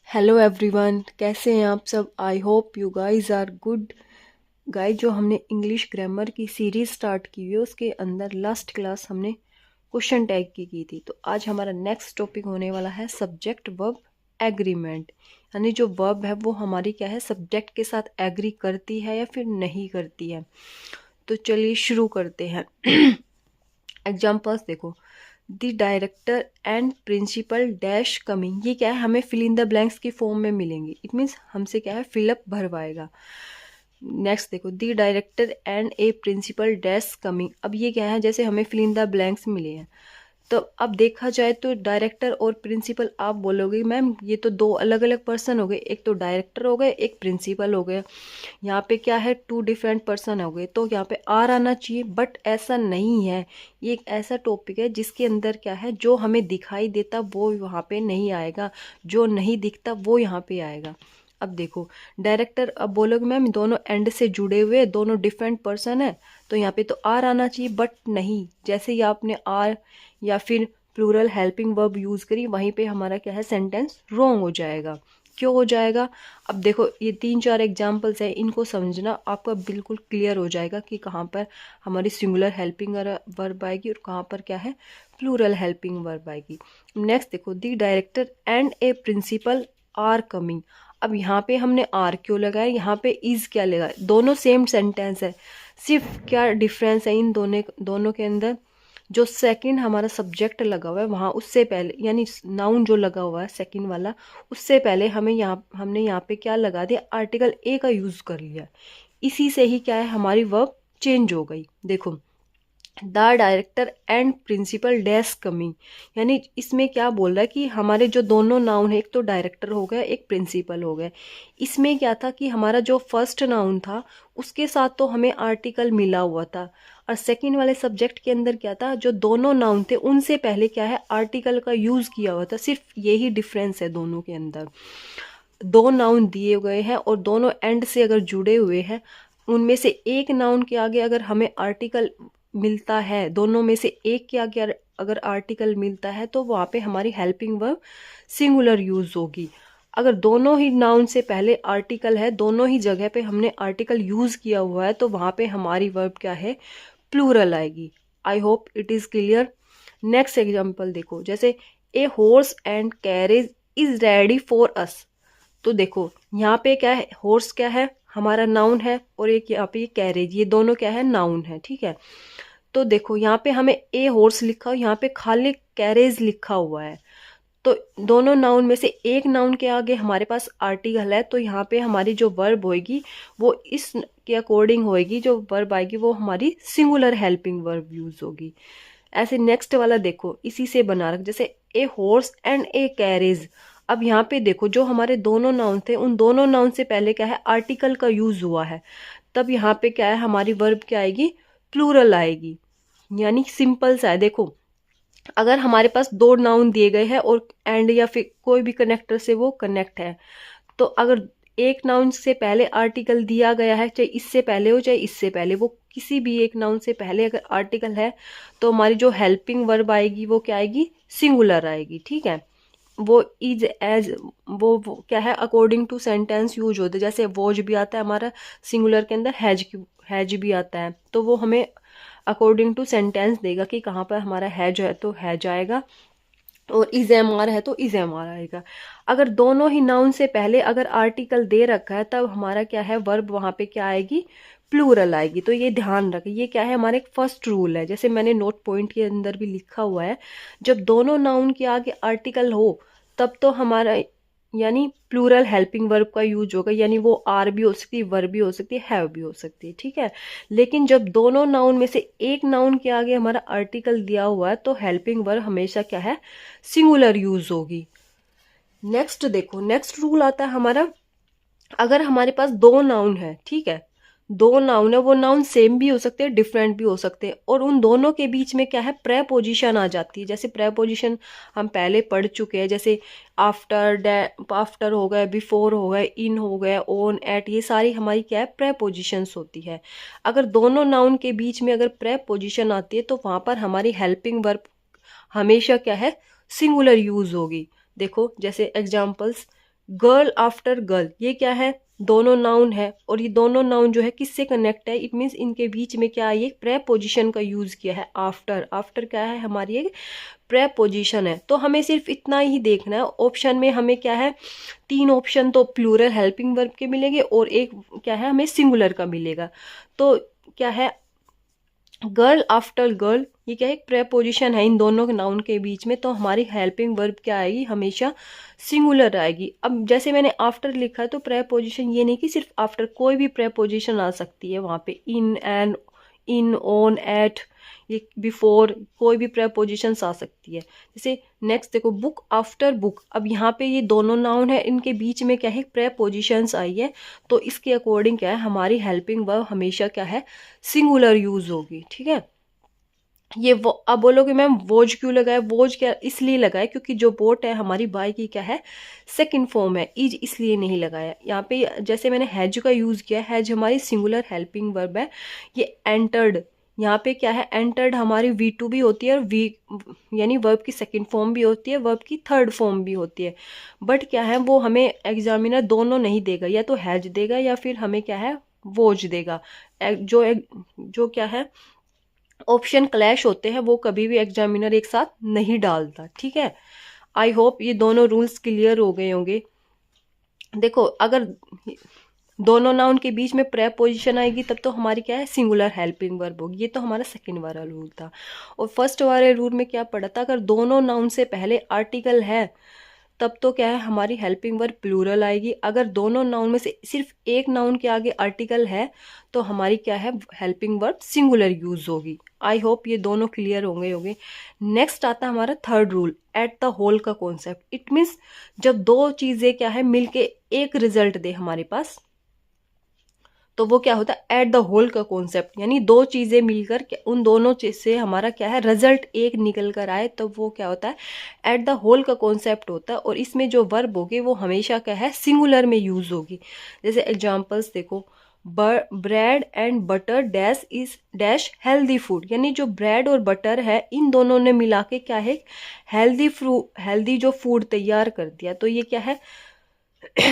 Hello everyone, कैसे हैं आप सब। I hope you guys are good. Guys, जो हमने इंग्लिश ग्रामर की सीरीज स्टार्ट की हुई है उसके अंदर लास्ट क्लास हमने क्वेश्चन टैग की थी। तो आज हमारा नेक्स्ट टॉपिक होने वाला है सब्जेक्ट वर्ब एग्रीमेंट। यानी जो वर्ब है वो हमारी क्या है, सब्जेक्ट के साथ एग्री करती है या फिर नहीं करती है। तो चलिए शुरू करते हैं। एग्जाम्पल्स देखो। The director and principal dash coming, ये क्या है, हमें फिल इन द ब्लैंक्स की फॉर्म में मिलेंगे। इट मीन्स हमसे क्या है, फिलअप भरवाएगा। नेक्स्ट देखो, the director and a principal dash coming. अब ये क्या है, जैसे हमें फिल इन द ब्लैंक्स मिले हैं। तो अब देखा जाए तो डायरेक्टर और प्रिंसिपल, आप बोलोगे मैम ये तो दो अलग अलग पर्सन हो गए, एक तो डायरेक्टर हो गए एक प्रिंसिपल हो गए। यहाँ पे क्या है, टू डिफरेंट पर्सन हो गए, तो यहाँ पे आर आना चाहिए, बट ऐसा नहीं है। ये एक ऐसा टॉपिक है जिसके अंदर क्या है, जो हमें दिखाई देता वो वहाँ पे नहीं आएगा, जो नहीं दिखता वो यहाँ पे आएगा। अब देखो डायरेक्टर, अब बोलोगे मैम दोनों एंड से जुड़े हुए दोनों डिफरेंट पर्सन है, तो यहाँ पे तो आर आना चाहिए, बट नहीं। जैसे ही आपने आर या फिर प्लूरल हेल्पिंग वर्ब यूज करी, वहीं पे हमारा क्या है, सेंटेंस रॉन्ग हो जाएगा। क्यों हो जाएगा, अब देखो ये 3-4 एग्जाम्पल्स है, इनको समझना आपका बिल्कुल क्लियर हो जाएगा कि कहाँ पर हमारी सिंगुलर हेल्पिंग वर्ब आएगी और कहाँ पर क्या है, प्लूरल हेल्पिंग वर्ब आएगी। नेक्स्ट देखो, the director and a principal are coming. अब यहाँ पे हमने आर क्यों लगाया, यहाँ पे इज क्या लगा, दोनों सेम सेंटेंस है। सिर्फ क्या डिफरेंस है इन दोनों के अंदर, जो सेकंड हमारा सब्जेक्ट लगा हुआ है वहाँ उससे पहले, यानी नाउन जो लगा हुआ है सेकंड वाला, उससे पहले हमने यहाँ पे क्या लगा दिया, आर्टिकल ए का यूज कर लिया। इसी से ही क्या है, हमारी वर्ब चेंज हो गई। देखो, the director and principal dash coming, यानी इसमें क्या बोल रहा है कि हमारे जो दोनों नाउन है, एक तो डायरेक्टर हो गया एक प्रिंसिपल हो गया। इसमें क्या था कि हमारा जो फर्स्ट नाउन था उसके साथ तो हमें आर्टिकल मिला हुआ था, और सेकंड वाले सब्जेक्ट के अंदर क्या था, जो दोनों नाउन थे उनसे पहले क्या है, आर्टिकल का यूज किया हुआ था। सिर्फ यही डिफरेंस है दोनों के अंदर। दो नाउन दिए गए हैं और दोनों एंड से अगर जुड़े हुए हैं, उनमें से एक नाउन के आगे अगर हमें आर्टिकल मिलता है, दोनों में से एक के आगे अगर आर्टिकल मिलता है, तो वहाँ पे हमारी हेल्पिंग वर्ब सिंगुलर यूज होगी। अगर दोनों ही नाउन से पहले आर्टिकल है, दोनों ही जगह पे हमने आर्टिकल यूज किया हुआ है, तो वहाँ पे हमारी वर्ब क्या है, प्लूरल आएगी। I hope it is clear. Next example देखो, जैसे a horse and carriage is ready for us. तो देखो यहाँ पे क्या है, हॉर्स क्या है, हमारा नाउन है, और एक यहाँ पे कैरेज, ये दोनों क्या है, नाउन है। ठीक है, तो देखो यहाँ पे हमें ए हॉर्स लिखा हो, यहाँ पे खाली कैरेज लिखा हुआ है। तो दोनों नाउन में से एक नाउन के आगे हमारे पास आर्टिकल है, तो यहाँ पे हमारी जो वर्ब होगी वो इस के अकॉर्डिंग होगी, जो वर्ब आएगी वो हमारी सिंगुलर हेल्पिंग वर्ब यूज होगी। ऐसे नेक्स्ट वाला देखो, इसी से बना रख, जैसे a horse and A carriage. अब यहाँ पे देखो, जो हमारे दोनों नाउन थे उन दोनों नाउन से पहले क्या है, आर्टिकल का यूज हुआ है। तब यहाँ पे क्या है, हमारी वर्ब क्या आएगी, प्लूरल आएगी। यानी सिंपल सा है। देखो, अगर हमारे पास दो नाउन दिए गए हैं और एंड या फिर कोई भी कनेक्टर से वो कनेक्ट है, तो अगर एक नाउन से पहले आर्टिकल दिया गया है, चाहे इससे पहले हो चाहे इससे पहले, वो किसी भी एक नाउन से पहले अगर आर्टिकल है, तो हमारी जो हेल्पिंग वर्ब आएगी वो क्या आएगी, सिंगुलर आएगी। ठीक है, वो इज एज, वो क्या है, अकॉर्डिंग टू सेंटेंस यूज होते हैं। जैसे वॉज भी आता है हमारा सिंगुलर के अंदर, हैज भी आता है, तो वो हमें अकॉर्डिंग टू सेंटेंस देगा कि कहाँ पर हमारा हैज है तो हैज आएगा, और इज एम आर है तो इज एम आर आएगा। अगर दोनों ही नाउन से पहले अगर आर्टिकल दे रखा है, तब हमारा क्या है, वर्ब वहां पे क्या आएगी, प्लूरल आएगी। तो ये ध्यान रखें, ये क्या है, हमारा एक फर्स्ट रूल है। जैसे मैंने नोट पॉइंट के अंदर भी लिखा हुआ है, जब दोनों नाउन के आगे आर्टिकल हो तब तो हमारा यानी प्लूरल हेल्पिंग वर्ब का यूज होगा, यानी वो आर भी हो सकती है, वर्ब भी हो सकती है, हैव भी हो सकती है। ठीक है, लेकिन जब दोनों नाउन में से एक नाउन के आगे हमारा आर्टिकल दिया हुआ है, तो हेल्पिंग वर्ब हमेशा क्या है, सिंगुलर यूज होगी। नेक्स्ट देखो, नेक्स्ट रूल आता है हमारा, अगर हमारे पास दो नाउन है, ठीक है, दो नाउन है, वो नाउन सेम भी हो सकते हैं डिफरेंट भी हो सकते हैं, और उन दोनों के बीच में क्या है, प्रेपोजिशन आ जाती है। जैसे प्रेपोजिशन हम पहले पढ़ चुके हैं, जैसे आफ्टर, आफ्टर हो गए, बिफोर हो गए, इन हो गए, ऑन, एट, ये सारी हमारी क्या है, प्रेपोजिशंस होती है। अगर दोनों नाउन के बीच में अगर प्रेपोजिशन आती है, तो वहां पर हमारी हेल्पिंग वर्ब हमेशा क्या है, सिंगुलर यूज होगी। देखो जैसे एग्जाम्पल्स, गर्ल आफ्टर गर्ल, ये क्या है, दोनों नाउन है, और ये दोनों नाउन जो है किससे कनेक्ट है, इट मीन्स इनके बीच में क्या है, ये प्रेपोजिशन का यूज किया है, आफ्टर। आफ्टर क्या है, हमारी एक प्रेपोजिशन है। तो हमें सिर्फ इतना ही देखना है। ऑप्शन में हमें क्या है, 3 ऑप्शन तो प्लूरल हेल्पिंग वर्ब के मिलेंगे और एक क्या है हमें सिंगुलर का मिलेगा। तो क्या है, गर्ल आफ्टर गर्ल, ये क्या है, एक प्रेपोजिशन है इन दोनों के नाउन के बीच में, तो हमारी हेल्पिंग वर्ब क्या आएगी, हमेशा सिंगुलर आएगी। अब जैसे मैंने आफ्टर लिखा है तो प्रेपोजिशन ये नहीं कि सिर्फ आफ्टर, कोई भी प्रेपोजिशन आ सकती है वहां पे, इन, एंड, इन, ऑन, एट, ये बिफोर, कोई भी प्रेपोजिशंस आ सकती है। जैसे नेक्स्ट देखो, बुक आफ्टर बुक, अब यहाँ पे ये दोनों नाउन है, इनके बीच में क्या है, प्रेपोजिशंस आई है, तो इसके अकॉर्डिंग क्या है, हमारी हेल्पिंग वर्ब हमेशा क्या है, सिंगुलर यूज होगी। ठीक है, ये वो, अब बोलोगे मैम वोज क्यों लगाया, वोज क्या इसलिए लगाया क्योंकि जो बोट है हमारी बाय की क्या है, सेकंड फॉर्म है, इज इसलिए नहीं लगाया यहाँ पे। जैसे मैंने हैज का यूज किया, हैज हमारी सिंगुलर हेल्पिंग वर्ब है। ये एंटर्ड, यहाँ पे क्या है, एंटर्ड हमारी V2 भी होती है और वी यानी वर्ब की सेकंड फॉर्म भी होती है, वर्ब की थर्ड फॉर्म भी होती है। बट क्या है, वो हमें एग्जामिनर दोनों नहीं देगा, या तो हैज देगा या फिर हमें क्या है, वोज देगा। जो क्या है, ऑप्शन क्लैश होते हैं, वो कभी भी एग्जामिनर एक साथ नहीं डालता। ठीक है, आई होप ये दोनों रूल्स क्लियर हो गए होंगे। देखो, अगर दोनों नाउन के बीच में प्रेपोजिशन आएगी तब तो हमारी क्या है, सिंगुलर हेल्पिंग वर्ब होगी। ये तो हमारा सेकंड वाला रूल था। और फर्स्ट वाले रूल में क्या पढ़ा था, अगर दोनों नाउन से पहले आर्टिकल है तब तो क्या है, हमारी हेल्पिंग वर्ब प्लूरल आएगी। अगर दोनों नाउन में से सिर्फ एक नाउन के आगे आर्टिकल है तो हमारी क्या है, हेल्पिंग वर्ब सिंगुलर यूज होगी। आई होप ये दोनों क्लियर होंगे। नेक्स्ट आता है हमारा third rule, at the whole का कॉन्सेप्ट। इट मीन्स जब दो चीजें क्या है मिलके एक रिजल्ट दे हमारे पास, तो वो क्या होता है, एट द होल का कॉन्सेप्ट, यानी दो चीजें मिलकर उन दोनों चीज से हमारा क्या है, रिजल्ट एक निकल कर आए, तो वो क्या होता है, एट द होल का कॉन्सेप्ट होता है। और इसमें जो वर्ब होगी वो हमेशा क्या है, सिंगुलर में यूज होगी। जैसे एग्जांपल्स देखो, bread and butter dash is dash healthy food, यानी जो ब्रेड और बटर है इन दोनों ने मिला के क्या है, हेल्दी जो फूड तैयार कर दिया। तो ये क्या है,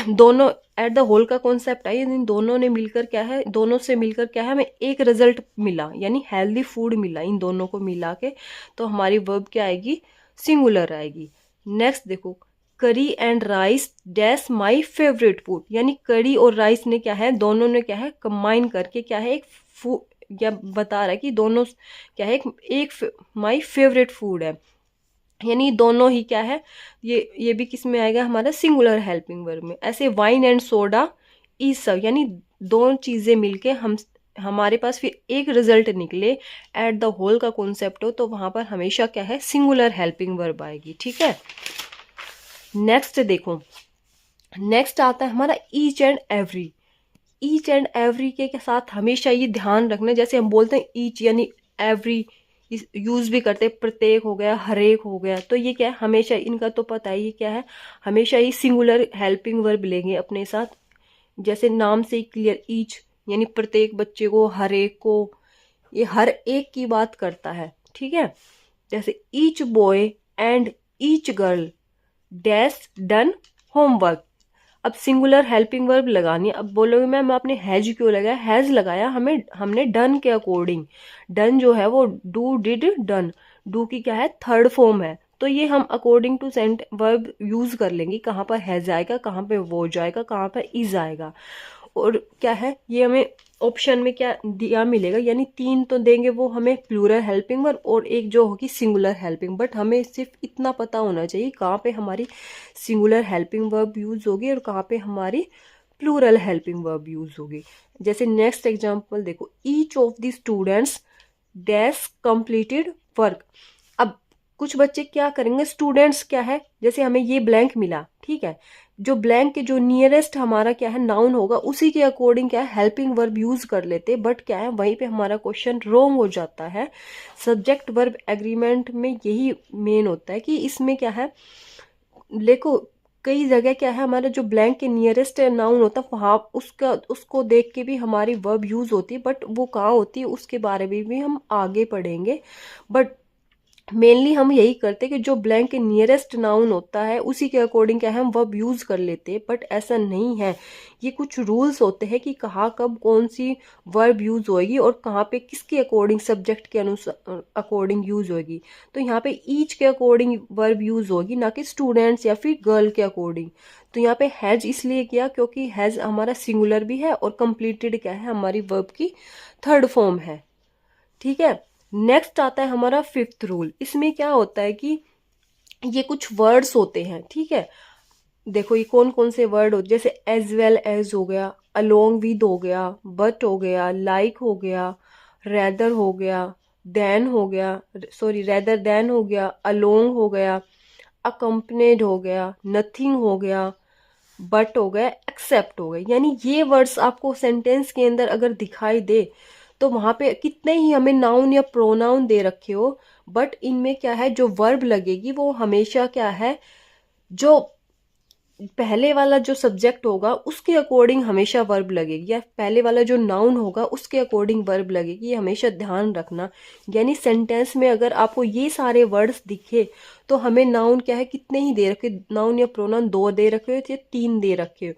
दोनों एट द होल का कॉन्सेप्ट है, इन दोनों ने मिलकर क्या है, दोनों से मिलकर क्या है, हमें एक रिजल्ट मिला, यानी हेल्दी फूड मिला इन दोनों को मिला के, तो हमारी वर्ब क्या आएगी, सिंगुलर आएगी। नेक्स्ट देखो, करी and rice dash my favourite food, यानी करी और राइस ने क्या है, दोनों ने क्या है, कंबाइन करके क्या है, एक फूड या बता रहा है कि दोनों क्या है, एक माई फेवरेट फूड है, यानी दोनों ही क्या है, ये भी किस में आएगा, हमारा सिंगुलर हेल्पिंग वर्ब में। ऐसे वाइन एंड सोडा इज सर्व, यानी दो चीजें मिलके हमारे पास फिर एक रिजल्ट निकले, एट द होल का कॉन्सेप्ट हो, तो वहां पर हमेशा क्या है, सिंगुलर हेल्पिंग वर्ब आएगी। ठीक है, नेक्स्ट देखो, नेक्स्ट आता है हमारा each and every. Each and every के साथ हमेशा ये ध्यान रखना, जैसे हम बोलते हैं ईच यानी एवरी, यूज भी करते हैं, प्रत्येक हो गया, हरेक हो गया, तो ये क्या है, हमेशा इनका तो पता है ये क्या है, हमेशा ही सिंगुलर हेल्पिंग वर्ब लेंगे अपने साथ। जैसे नाम से ही क्लियर, ईच यानी प्रत्येक बच्चे को, हरेक को, ये हर एक की बात करता है। ठीक है, जैसे each boy and each girl dash done homework. अब सिंगुलर हेल्पिंग वर्ब लगानी है। अब बोलोगे मैम आपने हैज क्यों लगाया, हैज लगाया हमने डन के अकॉर्डिंग। डन जो है वो डू, डिड, डन, डू की क्या है, थर्ड फॉर्म है, तो ये हम according to sent verb use कर लेंगे, कहाँ पर हैज आएगा, कहाँ पे वो जाएगा, कहाँ पर इज आएगा। और क्या है, ये हमें ऑप्शन में क्या दिया मिलेगा, यानी 3 तो देंगे वो हमें प्लूरल हेल्पिंग वर्ब और एक जो होगी सिंगुलर हेल्पिंग। बट हमें सिर्फ इतना पता होना चाहिए कहाँ पे हमारी सिंगुलर हेल्पिंग वर्ब यूज होगी और कहाँ पे हमारी प्लूरल हेल्पिंग वर्ब यूज होगी। जैसे नेक्स्ट एग्जांपल देखो, each of the students dash completed work. अब कुछ बच्चे क्या करेंगे, स्टूडेंट्स क्या है, जैसे हमें ये ब्लैंक मिला, ठीक है, जो ब्लैंक के जो नियरेस्ट हमारा क्या है नाउन होगा उसी के अकॉर्डिंग क्या है हेल्पिंग वर्ब यूज कर लेते, बट क्या है वहीं पे हमारा क्वेश्चन रॉन्ग हो जाता है। सब्जेक्ट वर्ब एग्रीमेंट में यही मेन होता है कि इसमें क्या है, देखो कई जगह क्या है, हमारा जो ब्लैंक के नियरेस्ट नाउन होता है वहाँ उसको देख के भी हमारी वर्ब यूज होती है, बट वो कहाँ होती है उसके बारे में भी हम आगे पढ़ेंगे। बट मेनली हम यही करते हैं कि जो ब्लैंक के नियरेस्ट नाउन होता है उसी के अकॉर्डिंग क्या है हम वर्ब यूज कर लेते हैं, बट ऐसा नहीं है। ये कुछ रूल्स होते हैं कि कहाँ कब कौन सी वर्ब यूज होएगी और कहाँ पे किसके अकॉर्डिंग, सब्जेक्ट के अनुसार अकॉर्डिंग यूज होएगी। तो यहाँ पे ईच के अकॉर्डिंग वर्ब यूज होगी, ना कि स्टूडेंट्स या फिर गर्ल के अकॉर्डिंग। तो यहाँ पे हैज इसलिए किया क्योंकि हैज हमारा सिंगुलर भी है और कंप्लीटेड क्या है हमारी वर्ब की थर्ड फॉर्म है। ठीक है, नेक्स्ट आता है हमारा फिफ्थ रूल। इसमें क्या होता है कि ये कुछ वर्ड्स होते हैं, ठीक है। देखो ये कौन कौन से वर्ड होते, जैसे एज वेल एज हो गया, अलोंग विद हो गया, बट हो गया, लाइक हो गया, रेदर हो गया, देन हो गया, सॉरी रेदर देन हो गया, अलोंग हो गया, अकम्पनेड हो गया, नथिंग हो गया, बट हो गया, एक्सेप्ट हो गया। यानी ये वर्ड्स आपको सेंटेंस के अंदर अगर दिखाई दे तो वहां पे कितने ही हमें नाउन या प्रोनाउन दे रखे हो, बट इनमें क्या है जो वर्ब लगेगी वो हमेशा क्या है, जो पहले वाला जो सब्जेक्ट होगा उसके अकॉर्डिंग हमेशा वर्ब लगेगी, या पहले वाला जो नाउन होगा उसके अकॉर्डिंग वर्ब लगेगी। ये हमेशा ध्यान रखना। यानी सेंटेंस में अगर आपको ये सारे वर्ड्स दिखे तो हमें नाउन क्या है कितने ही दे रखे, नाउन या प्रोनाउन 2 दे रखे हो या 3 दे रखे हो,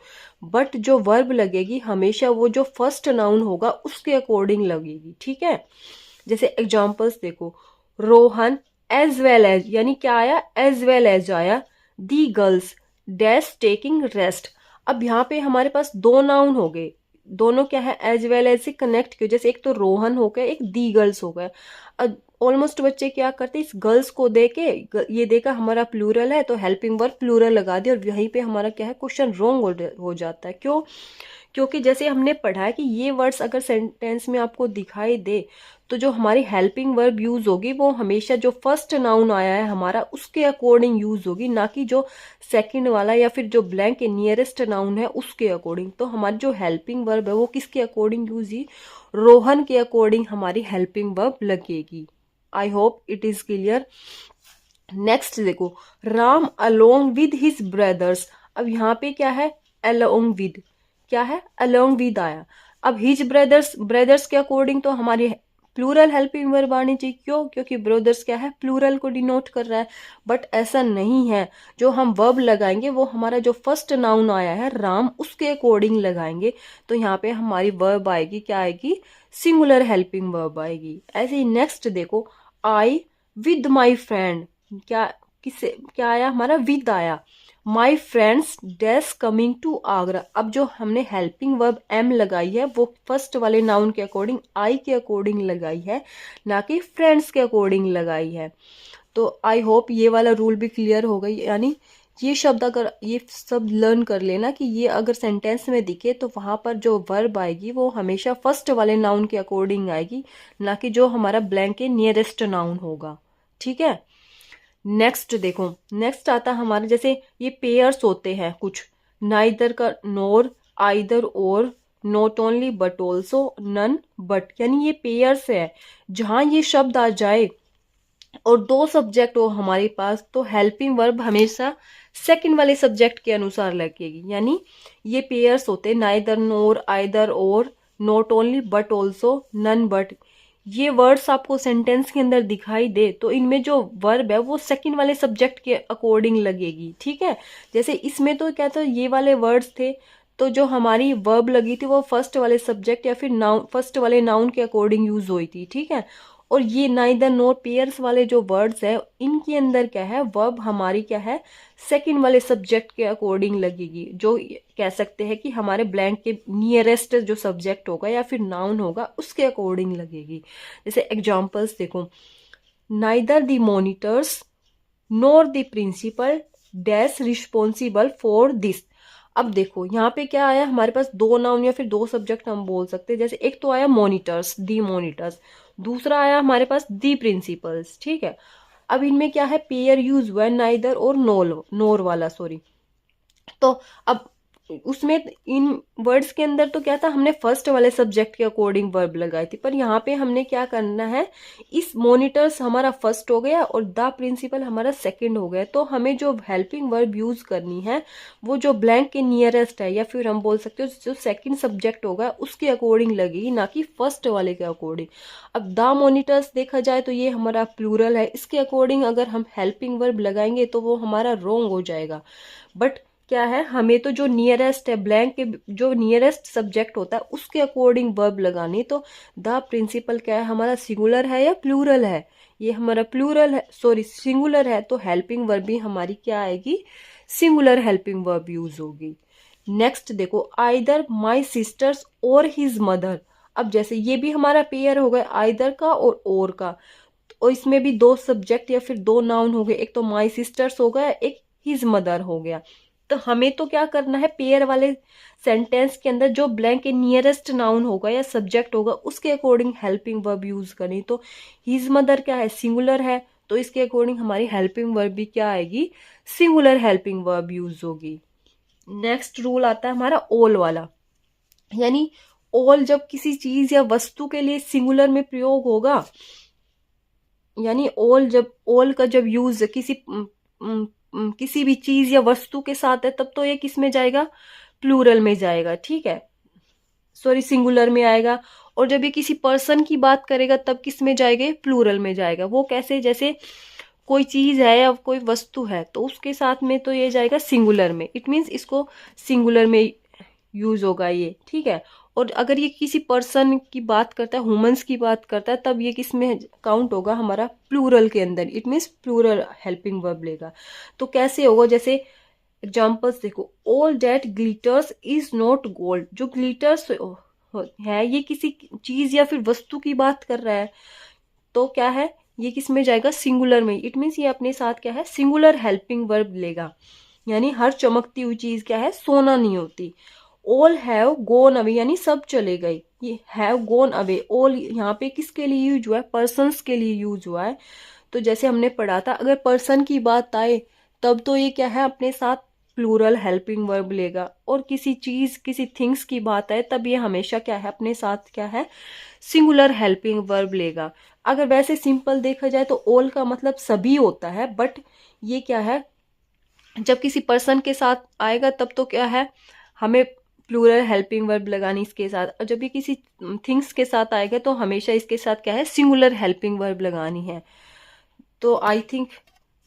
बट जो वर्ब लगेगी हमेशा वो जो फर्स्ट नाउन होगा उसके अकॉर्डिंग लगेगी। ठीक है, जैसे एग्जाम्पल्स देखो, रोहन एज वेल एज, यानी क्या आया, एज वेल एज आया, दी गर्ल्स डैश टेकिंग रेस्ट। अब यहाँ पे हमारे पास दो नाउन हो गए, दोनों क्या है एज वेल एज से कनेक्ट किया, जैसे एक तो रोहन हो गया, एक दी गर्ल्स हो गया। अब ऑलमोस्ट बच्चे क्या करते हैं, इस गर्ल्स को दे के ये देखा हमारा प्लूरल है तो हेल्पिंग वर्ब प्लूरल लगा दिया, और यहीं पे हमारा क्या है क्वेश्चन रॉन्ग हो जाता है। क्यों? क्योंकि जैसे हमने पढ़ा है कि ये वर्ड्स अगर सेंटेंस में आपको दिखाई दे तो जो हमारी हेल्पिंग वर्ब यूज होगी वो हमेशा जो फर्स्ट नाउन आया है हमारा उसके अकॉर्डिंग यूज होगी, ना कि जो सेकंड वाला या फिर जो ब्लैंक के नियरेस्ट नाउन है उसके अकॉर्डिंग। तो हमारी जो हेल्पिंग वर्ब है वो किसके अकॉर्डिंग यूज ही, रोहन के अकॉर्डिंग हमारी हेल्पिंग वर्ब लगेगी। I hope it is clear. Next देखो, Ram along with his brothers. अब यहाँ पे क्या है, अलोंग विद, क्या है, अलोंग विद आया। अब हिज ब्रदर्स, ब्रदर्स के अकॉर्डिंग तो हमारी प्लूरल हेल्पिंग वर्ब आनी चाहिए। क्यों? क्योंकि ब्रदर्स क्या है, प्लूरल को डिनोट कर रहा है, बट ऐसा नहीं है। जो हम वर्ब लगाएंगे वो हमारा जो फर्स्ट नाउन आया है राम उसके अकॉर्डिंग लगाएंगे। तो यहाँ पे हमारी वर्ब आएगी, क्या आएगी, सिंगुलर हेल्पिंग वर्ब आएगी। ऐसे ही नेक्स्ट देखो, आई विद माई फ्रेंड, क्या किससे क्या आया, हमारा विद आया, my friends dash coming to Agra. अब जो हमने हेल्पिंग वर्ब एम लगाई है वो फर्स्ट वाले नाउन के अकॉर्डिंग आई के अकॉर्डिंग लगाई है, ना कि फ्रेंड्स के अकॉर्डिंग लगाई है। तो आई होप ये वाला रूल भी क्लियर हो गई। यानी ये शब्द अगर ये सब लर्न कर लेना कि ये अगर सेंटेंस में दिखे तो वहां पर जो वर्ब आएगी वो हमेशा फर्स्ट वाले नाउन के अकॉर्डिंग आएगी, ना कि जो हमारा ब्लैंक के नियरेस्ट नाउन होगा। ठीक है, नेक्स्ट देखो, नेक्स्ट आता है हमारे, जैसे ये पेयर्स होते हैं कुछ, नाइदर का nor, either or, not only but also, none but, यानी ये पेयर्स है। जहां ये शब्द आ जाए और दो सब्जेक्ट हो हमारे पास तो हेल्पिंग वर्ब हमेशा सेकंड वाले सब्जेक्ट के अनुसार लगेगी। यानी ये पेयर्स होते हैं neither nor, either or, not only but also, none but. ये वर्ड्स आपको सेंटेंस के अंदर दिखाई दे तो इनमें जो वर्ब है वो सेकंड वाले सब्जेक्ट के अकॉर्डिंग लगेगी। ठीक है, जैसे इसमें तो क्या था, ये वाले वर्ड्स थे तो जो हमारी वर्ब लगी थी वो फर्स्ट वाले सब्जेक्ट या फिर नाउन, फर्स्ट वाले नाउन के अकॉर्डिंग यूज हुई थी। ठीक है, और ये नाइदर नोर पेयर्स वाले जो वर्ड्स है इनके अंदर क्या है, वर्ब हमारी क्या है, सेकंड वाले सब्जेक्ट के अकॉर्डिंग लगेगी। जो कह सकते हैं कि हमारे ब्लैंक के नियरेस्ट जो सब्जेक्ट होगा या फिर नाउन होगा उसके अकॉर्डिंग लगेगी। जैसे एग्जांपल्स देखो, neither the monitors nor the principal dash responsible for this. अब देखो यहाँ पे क्या आया, हमारे पास दो नाउन या फिर दो सब्जेक्ट हम बोल सकते हैं। जैसे एक तो आया मॉनिटर्स, दी मॉनिटर्स, दूसरा आया हमारे पास दी प्रिंसिपल्स। ठीक है, अब इनमें क्या है, पेयर यूज हुआ है नाइदर और नोर वाला, सॉरी। तो अब उसमें इन वर्ड्स के अंदर तो क्या था, हमने फर्स्ट वाले सब्जेक्ट के अकॉर्डिंग वर्ब लगाई थी, पर यहाँ पे हमने क्या करना है, इस मॉनिटर्स हमारा फर्स्ट हो गया और द प्रिंसिपल हमारा सेकंड हो गया, तो हमें जो हेल्पिंग वर्ब यूज करनी है वो जो ब्लैंक के नियरेस्ट है, या फिर हम बोल सकते हो जो सेकंड सब्जेक्ट होगा उसके अकॉर्डिंग लगेगी, ना कि फर्स्ट वाले के अकॉर्डिंग। अब द मॉनिटर्स देखा जाए तो ये हमारा प्लूरल है, इसके अकॉर्डिंग अगर हम हेल्पिंग वर्ब लगाएंगे तो वो हमारा रॉन्ग हो जाएगा। बट क्या है, हमें तो जो नियरेस्ट है, ब्लैंक के जो नियरेस्ट सब्जेक्ट होता है उसके अकॉर्डिंग वर्ब लगानी। तो द प्रिंसिपल क्या है हमारा, सिंगुलर है या प्लूरल है, ये हमारा प्लूरल है, सॉरी सिंगुलर है, तो हेल्पिंग वर्ब भी हमारी क्या आएगी, सिंगुलर हेल्पिंग वर्ब यूज होगी। नेक्स्ट देखो, आइदर माई सिस्टर्स और हिज मदर। अब जैसे ये भी हमारा पेयर हो गया आइदर का और का, और इसमें भी दो सब्जेक्ट या फिर दो नाउन हो गए, एक तो माई सिस्टर्स हो गया, एक हिज मदर हो गया। तो हमें तो क्या करना है, पेयर वाले सेंटेंस के अंदर जो ब्लैंक के नियरेस्ट नाउन होगा या सब्जेक्ट होगा उसके अकॉर्डिंग हेल्पिंग वर्ब यूज करनी। तो हिज मदर क्या है, सिंगुलर है, तो इसके अकॉर्डिंग हमारी हेल्पिंग वर्ब भी क्या आएगी, सिंगुलर हेल्पिंग वर्ब यूज होगी। नेक्स्ट रूल आता है हमारा ऑल वाला, यानी ऑल जब किसी चीज या वस्तु के लिए सिंगुलर में प्रयोग होगा, यानी ऑल का जब यूज किसी भी चीज या वस्तु के साथ है तब तो ये किस में जाएगा, प्लूरल में जाएगा, ठीक है, सॉरी सिंगुलर में आएगा। और जब ये किसी पर्सन की बात करेगा तब किस में जाएगा, प्लूरल में जाएगा। वो कैसे, जैसे कोई चीज है या कोई वस्तु है तो उसके साथ में तो ये जाएगा सिंगुलर में, इट मीन्स इसको सिंगुलर में यूज होगा ये, ठीक है। और अगर ये किसी पर्सन की बात करता है, ह्यूमंस की बात करता है, तब ये किस में काउंट होगा, हमारा प्लूरल के अंदर, it means plural helping verb लेगा। तो कैसे होगा, जैसे एग्जांपल्स देखो, all that glitters is not gold. जो ग्लिटर्स है ये किसी चीज या फिर वस्तु की बात कर रहा है, तो क्या है, ये किस में जाएगा, सिंगुलर में, इट मीन्स ये अपने साथ क्या है, सिंगुलर हेल्पिंग वर्ब लेगा। यानी हर चमकती हुई चीज क्या है, सोना नहीं होती। ऑल हैव गोन अवे, यानी सब चले गए, ये हैव गोन अवे, ऑल यहाँ पे किसके लिए यूज हुआ है, पर्सन्स के लिए यूज हुआ है। तो जैसे हमने पढ़ा था, अगर पर्सन की बात आए तब तो ये क्या है, अपने साथ प्लूरल हेल्पिंग वर्ब लेगा, और किसी चीज किसी थिंग्स की बात आए तब ये हमेशा क्या है, अपने साथ क्या है, सिंगुलर हेल्पिंग वर्ब लेगा। अगर वैसे सिंपल देखा जाए तो ऑल का मतलब सभी होता है, बट ये क्या है, जब किसी पर्सन के साथ आएगा तब तो क्या है, हमें प्लूरल हेल्पिंग वर्ब लगानी इसके साथ, और जब ये किसी थिंग्स के साथ आएगा तो हमेशा इसके साथ क्या है, सिंगुलर हेल्पिंग वर्ब लगानी है। तो आई थिंक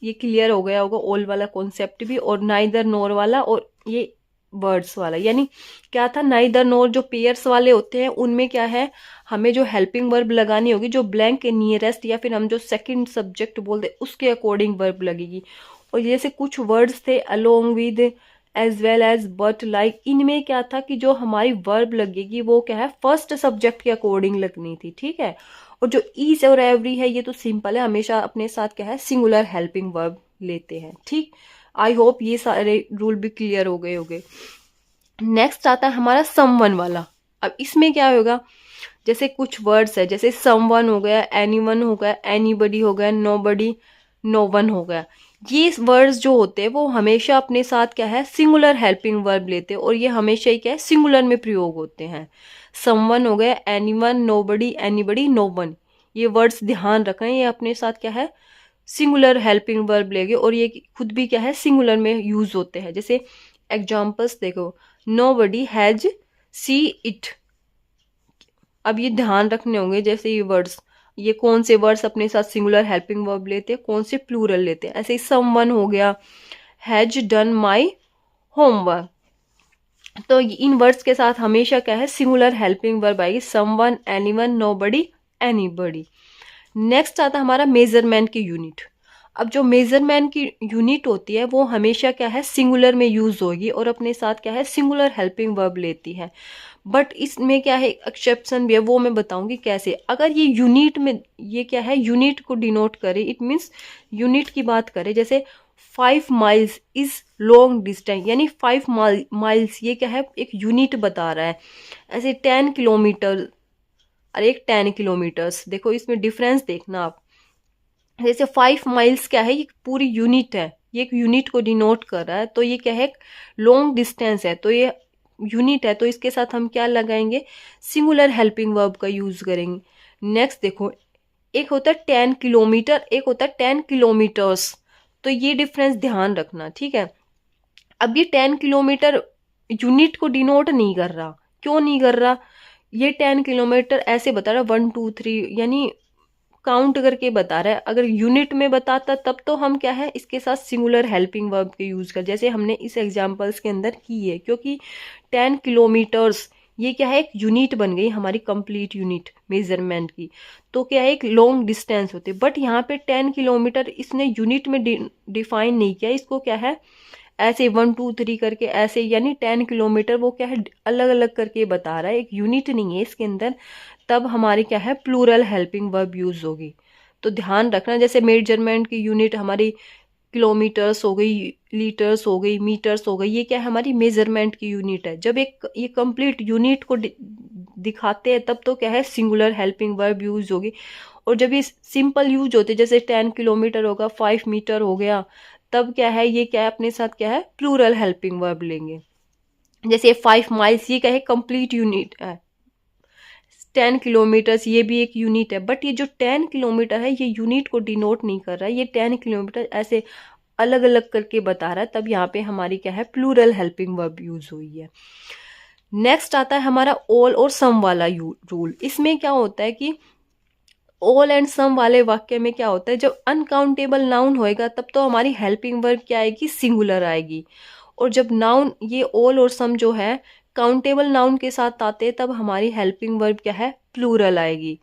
ये क्लियर हो गया होगा ऑल वाला कॉन्सेप्ट भी, और नाइदर नोर वाला, और ये वर्ड्स वाला। यानी क्या था, नाइदर नोर जो पेयर्स वाले होते हैं उनमें क्या है, हमें जो हेल्पिंग वर्ब लगानी होगी जो ब्लैंक के नियरेस्ट या फिर हम जो सेकंड सब्जेक्ट बोलते उसके अकॉर्डिंग वर्ब लगेगी। और जैसे कुछ वर्ड्स थे along with, as well as, but, like, इनमें क्या था कि जो हमारी वर्ब लगेगी वो क्या है, फर्स्ट सब्जेक्ट के अकॉर्डिंग लगनी थी, ठीक है। और जो ईच और एवरी है ये तो सिंपल है, हमेशा अपने साथ क्या है, सिंगुलर हेल्पिंग वर्ब लेते हैं, ठीक। आई होप ये सारे रूल भी क्लियर हो गए होंगे। नेक्स्ट आता है हमारा समवन वाला। अब इसमें क्या होगा, जैसे कुछ वर्ड्स है, जैसे समवन हो गया, एनीवन हो गया, एनीबडी हो गया, नोबडी, नो वन हो गया। ये वर्ड्स जो होते हैं वो हमेशा अपने साथ क्या है, सिंगुलर हेल्पिंग वर्ब लेते हैं, और ये हमेशा ही क्या है, सिंगुलर में प्रयोग होते हैं। समवन हो गया, anyone, nobody, anybody, no one, ये वर्ड्स ध्यान रखें, ये अपने साथ क्या है, सिंगुलर हेल्पिंग वर्ब लेंगे, और ये खुद भी क्या है, सिंगुलर में यूज होते हैं। जैसे एग्जाम्पल्स देखो, नोबडी हैज सी इट। अब ये ध्यान रखने होंगे, जैसे ये वर्ड्स, ये कौन से वर्ड्स अपने साथ सिंगुलर हेल्पिंग वर्ब लेते हैं, कौन से प्लूरल लेते हैं। ऐसे ही समवन हो गया, हैज डन माई होमवर्क, तो इन वर्ड्स के साथ हमेशा क्या है, सिंगुलर हेल्पिंग वर्ब आएगी, someone, anyone, nobody, anybody. Next आता है हमारा मेजरमेंट की यूनिट। अब जो मेजरमेंट की यूनिट होती है वो हमेशा क्या है, सिंगुलर में यूज होगी, और अपने साथ क्या है, सिंगुलर हेल्पिंग वर्ब लेती है। बट इसमें क्या है, एक्सेप्शन भी है, वो मैं बताऊंगी कैसे। अगर ये यूनिट में, ये क्या है, यूनिट को डिनोट करे, इट मीन्स यूनिट की बात करें, जैसे 5 माइल्स इज लॉन्ग डिस्टेंस, यानी 5 माइल्स ये क्या है, एक यूनिट बता रहा है। ऐसे 10 किलोमीटर, और एक 10 किलोमीटर्स, देखो इसमें डिफरेंस देखना आप। जैसे 5 माइल्स क्या है, ये पूरी यूनिट है, ये एक यूनिट को डिनोट कर रहा है, तो ये क्या है, लॉन्ग डिस्टेंस है, तो ये यूनिट है, तो इसके साथ हम क्या लगाएंगे, सिंगुलर हेल्पिंग वर्ब का यूज करेंगे। नेक्स्ट देखो, एक होता है 10 किलोमीटर, एक होता है 10 किलोमीटर्स, तो ये डिफरेंस ध्यान रखना, ठीक है। अब ये 10 किलोमीटर यूनिट को डिनोट नहीं कर रहा, क्यों नहीं कर रहा, ये 10 किलोमीटर ऐसे बता रहा है 1 2 3, यानी काउंट करके बता रहा है। अगर यूनिट में बताता तब तो हम क्या है, इसके साथ सिंगुलर हेल्पिंग वर्ब के यूज कर, जैसे हमने इस एग्जांपल्स के अंदर की है, क्योंकि 10 किलोमीटर्स ये क्या है, एक यूनिट बन गई हमारी, कंप्लीट यूनिट मेजरमेंट की, तो क्या है, एक लॉन्ग डिस्टेंस होती है। बट यहाँ पे 10 किलोमीटर इसने यूनिट में डिफाइन नहीं किया, इसको क्या है ऐसे 1 2 3 करके ऐसे, यानी 10 किलोमीटर वो क्या है अलग अलग करके बता रहा है, एक यूनिट नहीं है इसके अंदर, तब हमारी क्या है प्लूरल हेल्पिंग वर्ब यूज होगी। तो ध्यान रखना, जैसे मेजरमेंट की यूनिट हमारी किलोमीटर्स हो गई, लीटर्स हो गई, मीटर्स हो गई, ये क्या है हमारी मेजरमेंट की यूनिट है। जब एक ये कंप्लीट यूनिट को दिखाते हैं तब तो क्या है सिंगुलर हेल्पिंग वर्ब यूज होगी। और जब ये सिंपल यूज होते जैसे 10 किलोमीटर होगा, 5 मीटर हो गया, तब क्या है ये क्या है अपने साथ क्या है प्लूरल हेल्पिंग वर्ब लेंगे। जैसे 5 माइल्स ये क्या है कंप्लीट यूनिट है, 10 किलोमीटर्स ये भी एक यूनिट है, बट ये जो 10 किलोमीटर है ये यूनिट को डिनोट नहीं कर रहा है, ये 10 किलोमीटर ऐसे अलग अलग करके बता रहा है, तब यहाँ पे हमारी क्या है प्लूरल हेल्पिंग वर्ब यूज हुई है। नेक्स्ट आता है हमारा ऑल और सम वाला रूल। इसमें क्या होता है कि ऑल एंड सम वाले वाक्य में क्या होता है, जब अनकाउंटेबल नाउन होएगा तब तो हमारी हेल्पिंग वर्ब क्या आएगी, सिंगुलर आएगी। और जब नाउन ये ऑल और सम जो है काउंटेबल नाउन के साथ आते हैं तब हमारी हेल्पिंग वर्ब क्या है प्लूरल आएगी।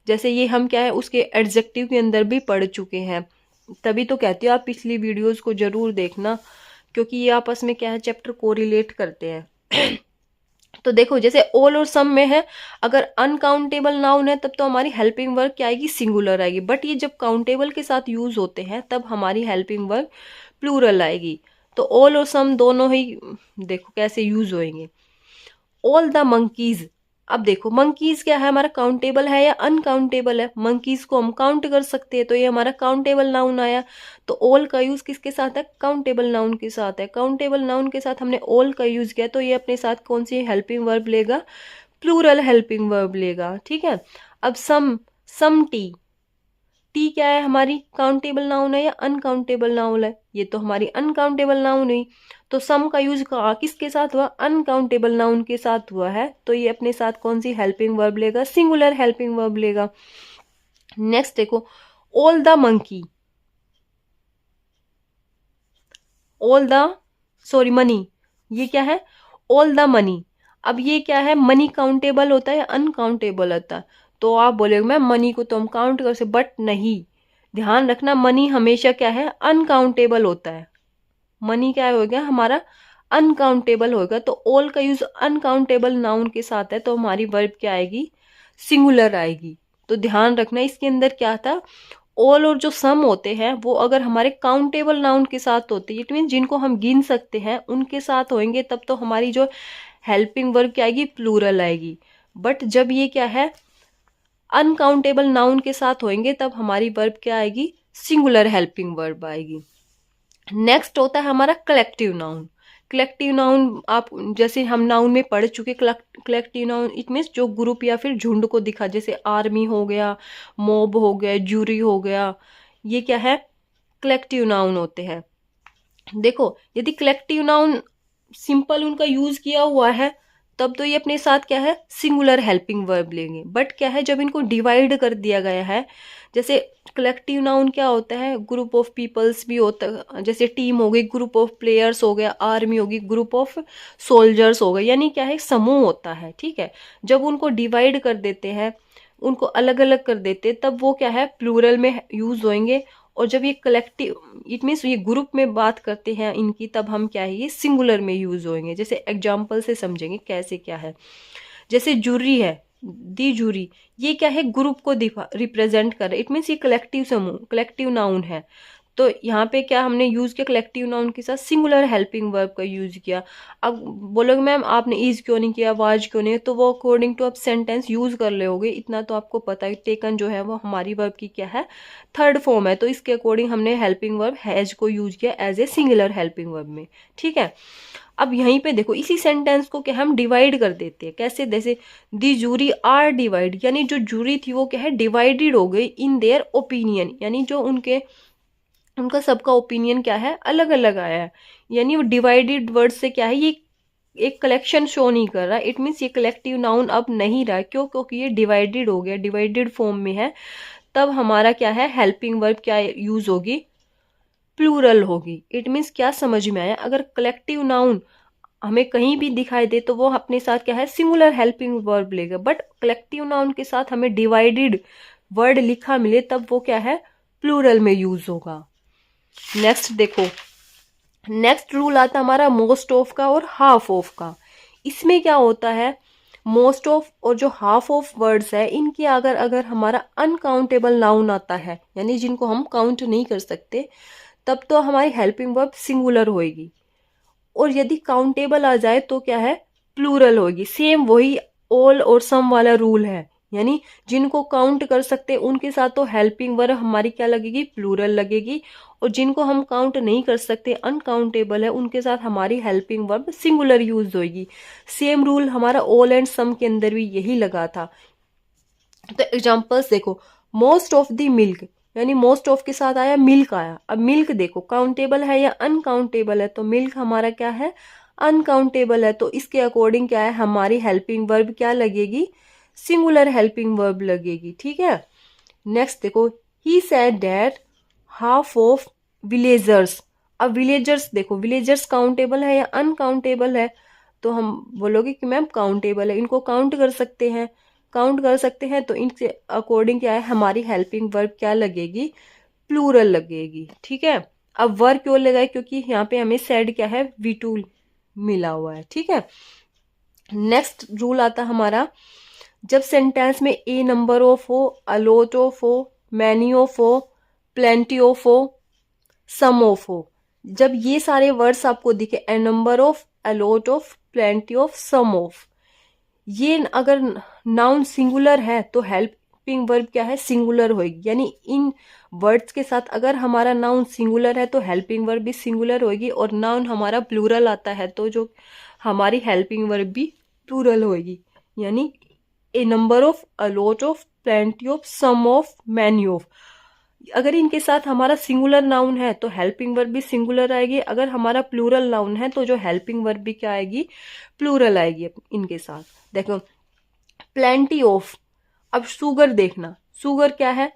जैसे ये हम क्या है उसके एडजेक्टिव के अंदर भी पढ़ चुके हैं, तभी तो कहती हूँ आप पिछली वीडियोस को जरूर देखना, क्योंकि ये आपस में क्या है चैप्टर कोरिलेट करते हैं। तो देखो जैसे ऑल और सम में है, अगर अनकाउंटेबल नाउन है तब तो हमारी हेल्पिंग वर्ब क्या आएगी, सिंगुलर आएगी, बट ये जब काउंटेबल के साथ यूज होते हैं तब हमारी हेल्पिंग वर्ब प्लूरल आएगी। तो ऑल और सम दोनों ही देखो कैसे यूज होंगे। ऑल द मंकीज, अब देखो मंकीज क्या है हमारा काउंटेबल है या अनकाउंटेबल है, मंकीज को हम काउंट कर सकते हैं, तो ये हमारा काउंटेबल नाउन आया। तो ऑल का यूज किसके साथ है, काउंटेबल नाउन के साथ है, काउंटेबल नाउन के साथ हमने ऑल का यूज किया, तो ये अपने साथ कौन सी हेल्पिंग वर्ब लेगा, प्लूरल हेल्पिंग वर्ब लेगा, ठीक है। अब सम टी, टी क्या है हमारी काउंटेबल नाउन है या अनकाउंटेबल नाउन है, ये तो हमारी अनकाउंटेबल नाउन हुई, तो सम का यूज किसके साथ हुआ, अनकाउंटेबल नाउन के साथ हुआ है, तो ये अपने साथ कौन सी हेल्पिंग वर्ब लेगा, सिंगुलर हेल्पिंग वर्ब लेगा। नेक्स्ट देखो all the monkey, all the sorry money, ये क्या है ऑल द मनी। अब ये क्या है मनी काउंटेबल होता है या अनकाउंटेबल होता है, तो आप बोलेगे मैं मनी को तो हम काउंट कर सकते, बट नहीं, ध्यान रखना मनी हमेशा क्या है अनकाउंटेबल होता है, मनी क्या हो गया हमारा अनकाउंटेबल होगा। तो ऑल का यूज अनकाउंटेबल नाउन के साथ है तो हमारी वर्ब क्या आएगी, सिंगुलर आएगी। तो ध्यान रखना इसके अंदर क्या था, ऑल और जो सम होते हैं वो अगर हमारे काउंटेबल नाउन के साथ होते हैं, इट मीन जिनको हम गिन सकते हैं उनके साथ होंगे, तब तो हमारी जो हेल्पिंग वर्ब क्या आएगी, प्लूरल आएगी। बट जब ये क्या है अनकाउंटेबल नाउन के साथ होंगे तब हमारी वर्ब क्या आएगी, सिंगुलर हेल्पिंग वर्ब आएगी। नेक्स्ट होता है हमारा कलेक्टिव नाउन। कलेक्टिव नाउन आप जैसे हम नाउन में पढ़ चुके, कलेक्टिव नाउन इट मीन्स जो ग्रुप या फिर झुंड को दिखा, जैसे आर्मी हो गया, मॉब हो गया, जूरी हो गया, ये क्या है कलेक्टिव नाउन होते हैं। देखो यदि कलेक्टिव नाउन सिंपल उनका यूज किया हुआ है तब तो ये अपने साथ क्या है सिंगुलर हेल्पिंग वर्ब लेंगे, बट क्या है जब इनको डिवाइड कर दिया गया है, जैसे कलेक्टिव नाउन क्या होता है ग्रुप ऑफ पीपल्स भी होता है, जैसे टीम हो गई, ग्रुप ऑफ प्लेयर्स हो गया, आर्मी होगी, ग्रुप ऑफ सोल्जर्स हो गए, यानी क्या है समूह होता है, ठीक है। जब उनको डिवाइड कर देते हैं, उनको अलग अलग कर देते तब वो क्या है प्लूरल में यूज होंगे। और जब ये कलेक्टिव इट मीन्स ये ग्रुप में बात करते हैं इनकी, तब हम क्या है ये सिंगुलर में यूज होंगे। जैसे एग्जाम्पल से समझेंगे कैसे क्या है, जैसे जूरी है, दी जूरी, ये क्या है ग्रुप को रिप्रेजेंट कर रहा है, इट मीन्स ये कलेक्टिव समूह कलेक्टिव नाउन है, तो यहाँ पे क्या हमने यूज किया, कलेक्टिव नाउन के साथ सिंगुलर हेल्पिंग वर्ब का यूज किया। अब बोलोगे मैम आपने इज क्यों नहीं किया, वाज क्यों नहीं, तो वो अकॉर्डिंग टू आप सेंटेंस यूज कर लोगे, इतना तो आपको पता है। टेकन जो है वो हमारी वर्ब की क्या है, थर्ड फॉर्म है, तो इसके अकॉर्डिंग हमने हेल्पिंग वर्ब हैज को यूज किया as a singular helping verb में, ठीक है। अब यहीं पे देखो इसी सेंटेंस को क्या हम डिवाइड कर देते हैं, कैसे, जैसे दी जूरी आर डिवाइड, यानी जो जूरी थी वो क्या है, डिवाइडेड हो गई इन देयर ओपिनियन, यानी जो उनका सबका ओपिनियन क्या है, अलग अलग आया है। यानी वो डिवाइडेड वर्ड से क्या है, ये एक कलेक्शन शो नहीं कर रहा, इट मीन्स ये कलेक्टिव नाउन अब नहीं रहा, क्यों, क्योंकि ये डिवाइडेड हो गया, डिवाइडेड फॉर्म में है। तब हमारा क्या है, हेल्पिंग वर्ब क्या यूज होगी, प्लूरल होगी। इट मीन्स क्या समझ में आया, अगर कलेक्टिव नाउन हमें कहीं भी दिखाई दे तो वो अपने साथ क्या है, सिंगुलर हेल्पिंग वर्ब लेगा, बट कलेक्टिव नाउन के साथ हमें डिवाइडेड वर्ड लिखा मिले तब वो क्या है, प्लूरल में यूज होगा। नेक्स्ट देखो, नेक्स्ट रूल आता हमारा मोस्ट ऑफ का और हाफ ऑफ का। इसमें क्या होता है, मोस्ट ऑफ और जो हाफ ऑफ वर्ड्स है इनकी अगर हमारा अनकाउंटेबल नाउन आता है, यानी जिनको हम काउंट नहीं कर सकते, तब तो हमारी हेल्पिंग वर्ब सिंगुलर होएगी, और यदि काउंटेबल आ जाए तो क्या है, प्लूरल होगी। सेम वही ऑल और सम वाला रूल है, यानी जिनको काउंट कर सकते उनके साथ तो हेल्पिंग वर्ब हमारी क्या लगेगी, प्लूरल लगेगी, और जिनको हम काउंट नहीं कर सकते, अनकाउंटेबल है, उनके साथ हमारी हेल्पिंग वर्ब सिंगुलर यूज होगी। सेम रूल हमारा ऑल एंड सम के अंदर भी यही लगा था। तो एग्जांपल्स देखो, मोस्ट ऑफ द मिल्क, यानी मोस्ट ऑफ के साथ आया मिल्क आया। अब मिल्क देखो काउंटेबल है या अनकाउंटेबल है, तो मिल्क हमारा क्या है, अनकाउंटेबल है, तो इसके अकॉर्डिंग क्या है, हमारी हेल्पिंग वर्ब क्या लगेगी, सिंगुलर हेल्पिंग वर्ब लगेगी, ठीक है। नेक्स्ट देखो, he said that half of villagers. अब विलेजर्स देखो, विलेजर्स काउंटेबल है या अनकाउंटेबल है, तो हम बोलोगे कि मैम काउंटेबल है, इनको काउंट कर सकते हैं, काउंट कर सकते हैं, तो इनके अकॉर्डिंग क्या है, हमारी हेल्पिंग वर्ब क्या लगेगी, प्लूरल लगेगी, ठीक है। अब वर्ब क्यों लगाए, क्योंकि यहाँ पे हमें सेड क्या है, V2 मिला हुआ है, ठीक है। नेक्स्ट रूल आता हमारा, जब सेंटेंस में ए नंबर ऑफ हो, अलॉट ऑफ हो, मैनी ऑफ हो, प्लेंटी ऑफ हो, सम ऑफ हो, जब ये सारे वर्ड्स आपको दिखे, a number of, a lot of, plenty of, some of, ये अगर नाउन सिंगुलर है तो हेल्पिंग वर्ब क्या है, सिंगुलर होगी। यानी इन वर्ड्स के साथ अगर हमारा नाउन सिंगुलर है तो हेल्पिंग वर्ब भी सिंगुलर होगी, और नाउन हमारा प्लूरल आता है तो जो हमारी हेल्पिंग वर्ब भी प्लूरल होगी। यानी a number of, a lot of, plenty of, some of, many of, अगर इनके साथ हमारा सिंगुलर नाउन है तो हेल्पिंग वर्ब भी सिंगुलर आएगी, अगर हमारा प्लूरल नाउन है तो जो हेल्पिंग वर्ब भी क्या आएगी, प्लूरल आएगी इनके साथ। देखो प्लेंटी ऑफ, अब शुगर देखना, शुगर क्या है,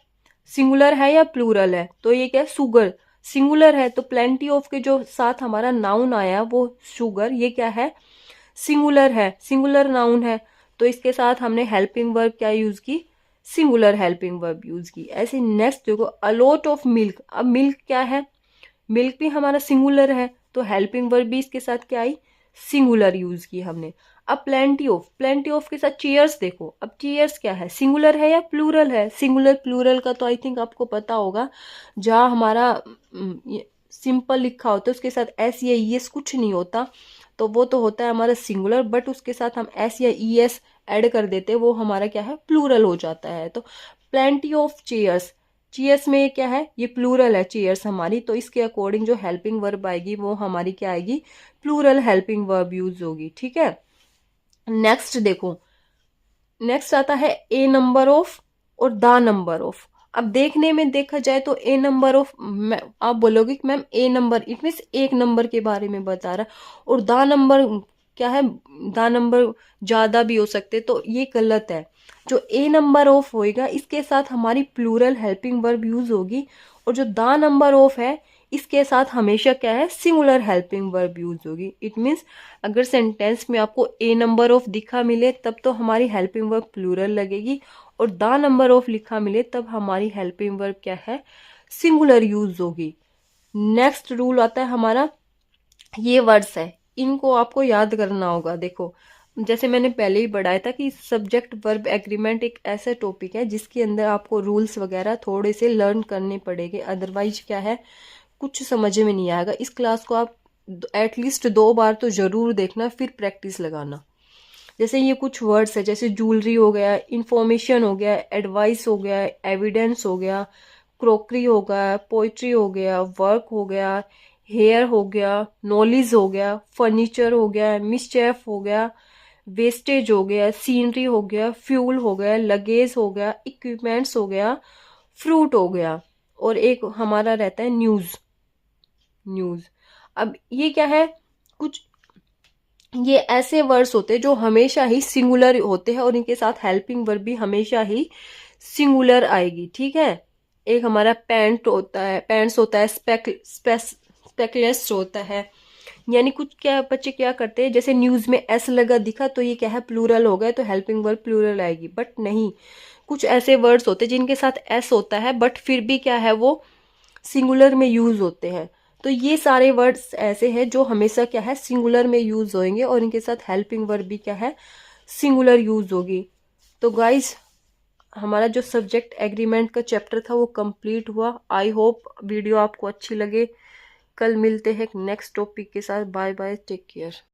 सिंगुलर है या प्लूरल है, तो ये क्या है, शुगर सिंगुलर है, तो प्लेंटी ऑफ के जो साथ हमारा नाउन आया वो शुगर, ये क्या है, सिंगुलर है, सिंगुलर नाउन है, तो इसके साथ हमने हेल्पिंग वर्ब क्या यूज की, सिंगुलर हेल्पिंग वर्ब यूज की। ऐसे नेक्स्ट देखो, अलॉट ऑफ मिल्क, अब मिल्क क्या है, मिल्क भी हमारा सिंगुलर है, तो हेल्पिंग वर्ब भी इसके साथ क्या आई, सिंगुलर यूज की हमने। अब प्लेंटी ऑफ, प्लेंटी ऑफ के साथ चीयर्स देखो, अब चीयर्स क्या है, सिंगुलर है या प्लूरल है, सिंगुलर प्लूरल का तो आई थिंक आपको पता होगा, जहाँ हमारा सिंपल लिखा होता है उसके साथ एस या ई एस कुछ नहीं होता, तो वो तो होता है हमारा सिंगुलर, बट उसके साथ हम एस या ई एस ऐड कर देते हैं, वो हमारा क्या है, प्लूरल हो जाता है। तो प्लेंटी ऑफ चेयर्स, चेयर्स में क्या है, ये प्लूरल है चेयर्स हमारी, तो इसके अकॉर्डिंग जो हेल्पिंग वर्ब आएगी वो हमारी क्या आएगी, प्लूरल हेल्पिंग वर्ब यूज होगी, ठीक है। नेक्स्ट देखो, नेक्स्ट आता है ए नंबर ऑफ और द नंबर ऑफ। अब देखने में देखा जाए तो ए नंबर ऑफ, आप बोलोगे कि ma'am A number it means एक नंबर के बारे में बता रहा है, और द नंबर क्या है, द नंबर ज्यादा भी हो सकते, तो ये गलत है। जो ए नंबर ऑफ होएगा इसके साथ हमारी प्लूरल हेल्पिंग वर्ब यूज होगी, और जो द नंबर ऑफ है इसके साथ हमेशा क्या है, सिंगुलर हेल्पिंग वर्ब यूज होगी। इट मीन्स अगर सेंटेंस में आपको ए नंबर ऑफ दिखा मिले तब तो हमारी हेल्पिंग वर्ब प्लूरल लगेगी, और द नंबर ऑफ लिखा मिले तब हमारी हेल्पिंग वर्ब क्या है, सिंगुलर यूज होगी। नेक्स्ट रूल आता है हमारा, ये वर्ड्स है इनको आपको याद करना होगा। देखो जैसे मैंने पहले ही बढ़ाया था कि सब्जेक्ट वर्ब एग्रीमेंट एक ऐसा टॉपिक है जिसके अंदर आपको रूल्स वगैरह थोड़े से लर्न करने पड़ेंगे, अदरवाइज क्या है कुछ समझ में नहीं आएगा। इस क्लास को आप एटलीस्ट 2 बार तो जरूर देखना, फिर प्रैक्टिस लगाना। जैसे ये कुछ वर्ड्स है, जैसे ज्वेलरी हो गया, इंफॉर्मेशन हो गया, एडवाइस हो गया, एविडेंस हो गया, क्रोकरी हो गया, पोइट्री हो गया, वर्क हो गया, हेयर हो गया, नॉलेज हो गया, फर्नीचर हो गया, मिसचेफ हो गया, वेस्टेज हो गया, सीनरी हो गया, फ्यूल हो गया, लगेज हो गया, इक्विपमेंट्स हो गया, फ्रूट हो गया, और एक हमारा रहता है न्यूज। न्यूज। अब ये क्या है, कुछ ये ऐसे वर्ड्स होते हैं जो हमेशा ही सिंगुलर होते हैं और इनके साथ हेल्पिंग वर्ब भी हमेशा ही सिंगुलर आएगी, ठीक है। एक हमारा पैंट होता है, पैंट्स होता है, स्पेकलेस होता है। यानी कुछ क्या बच्चे क्या करते हैं, जैसे न्यूज में एस लगा दिखा तो ये क्या है प्लूरल हो गया, तो हेल्पिंग वर्ब प्लूरल आएगी, बट नहीं। कुछ ऐसे वर्ड्स होते हैं जिनके साथ एस होता है बट फिर भी क्या है वो सिंगुलर में यूज होते हैं। तो ये सारे वर्ड्स ऐसे हैं जो हमेशा क्या है सिंगुलर में यूज होंगे और इनके साथ हेल्पिंग वर्ब भी क्या है सिंगुलर यूज होगी। तो गाइज हमारा जो सब्जेक्ट एग्रीमेंट का चैप्टर था वो कंप्लीट हुआ। आई होप वीडियो आपको अच्छी लगे। कल मिलते हैं नेक्स्ट टॉपिक के साथ। Bye bye, take care.